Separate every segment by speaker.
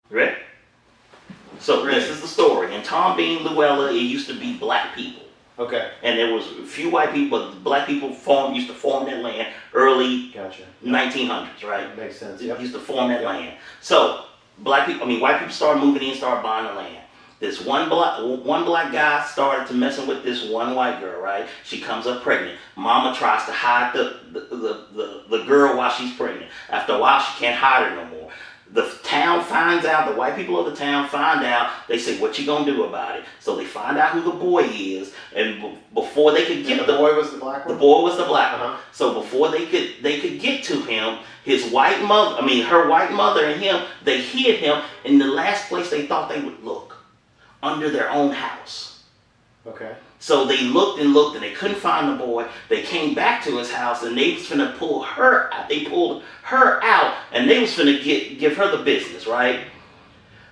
Speaker 1: Right? So this is the story. In Tom Bean, Luella, it used to be black people.
Speaker 2: Okay.
Speaker 1: And there was a few white people, but black people used to form that land early 1900s, right?
Speaker 2: That makes sense.
Speaker 1: Yep. Used to form that land. So white people started moving in, started buying the land. This one black guy started to messing with this one white girl, right? She comes up pregnant. Mama tries to hide the girl while she's pregnant. After a while, she can't hide her no more. The town finds out, the white people of the town find out, they say, what you gonna do about it? So they find out who the boy is, and before they could get
Speaker 2: the boy was the black one?
Speaker 1: The boy was the black one. So before they could get to him, her white mother and him, they hid him in the last place they thought they would look, under their own house.
Speaker 2: Okay.
Speaker 1: So they looked and they couldn't find the boy. They came back to his house and they was finna pull her out. They pulled her out and they was finna give her the business, right?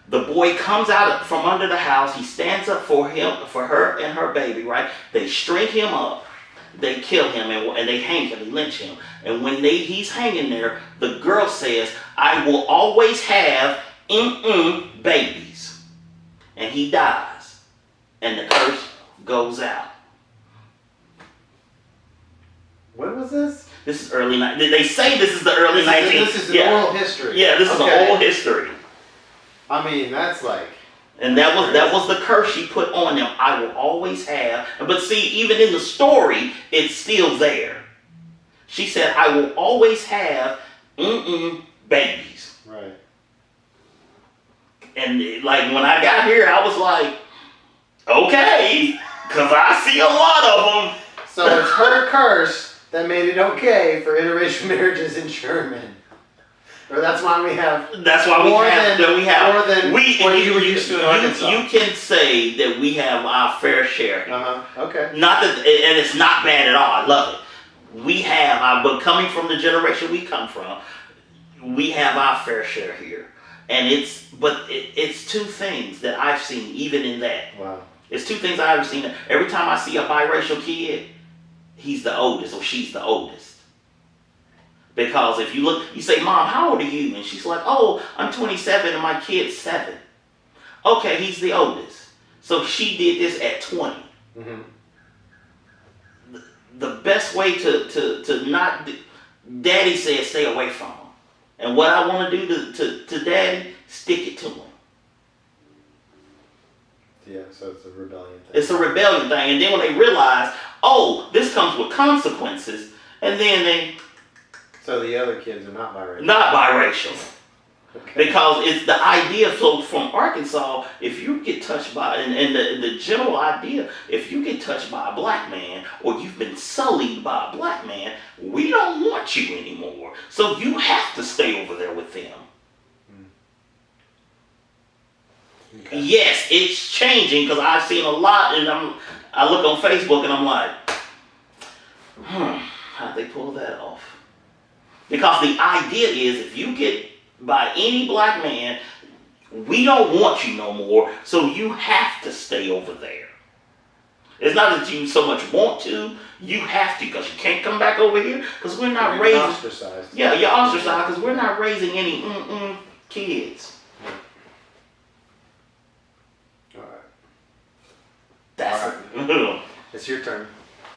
Speaker 1: The boy comes out from under the house. He stands up for her and her baby, right? They string him up. They kill him and they hang him, they lynch him. And when he's hanging there, the girl says, I will always have babies. And he dies. And the curse goes out.
Speaker 2: When was this?
Speaker 1: This is early. They say this is the early 19th.
Speaker 2: This is oral history.
Speaker 1: Yeah, this is oral history.
Speaker 2: I mean, that's like.
Speaker 1: And that was the curse she put on them. I will always have. But see, even in the story, it's still there. She said, I will always have babies.
Speaker 2: Right.
Speaker 1: And like when I got here, I was like, okay, because I see a lot of them.
Speaker 2: So it's her curse that made it okay for interracial marriages in Sherman. Or that's why we have.
Speaker 1: That's why we have
Speaker 2: more than what you were used to in Arkansas.
Speaker 1: You can say that we have our fair share.
Speaker 2: Okay.
Speaker 1: Not that, and it's not bad at all. I love it. We have, but coming from the generation we come from, we have our fair share here. And it's two things that I've seen even in that.
Speaker 2: Wow.
Speaker 1: It's two things I've seen. Every time I see a biracial kid, he's the oldest or she's the oldest. Because if you look, you say, Mom, how old are you? And she's like, oh, I'm 27 and my kid's 7. Okay, he's the oldest. So she did this at 20.
Speaker 2: Mm-hmm.
Speaker 1: The best way to not, Daddy said stay away from him. And what I want to do to Daddy, stick it to him.
Speaker 2: Yeah, so it's a rebellion thing.
Speaker 1: It's a rebellion thing. And then when they realize, oh, this comes with consequences, and then they...
Speaker 2: So the other kids are not biracial?
Speaker 1: Not biracial.
Speaker 2: Okay.
Speaker 1: Because it's the idea flows from Arkansas, if you get touched by, and the general idea, if you get touched by a black man, or you've been sullied by a black man, we don't want you anymore. So you have to stay over there with them. Okay. Yes, it's changing, because I've seen a lot, and I look on Facebook and I'm like, how'd they pull that off? Because the idea is, if you get by any black man, we don't want you no more, so you have to stay over there. It's not that you so much want to, you have to, because you can't come back over here, because we're not raising...
Speaker 2: ostracized.
Speaker 1: Yeah, you're ostracized, because we're not raising any kids.
Speaker 2: All right.
Speaker 1: That's
Speaker 2: All right. It's your turn.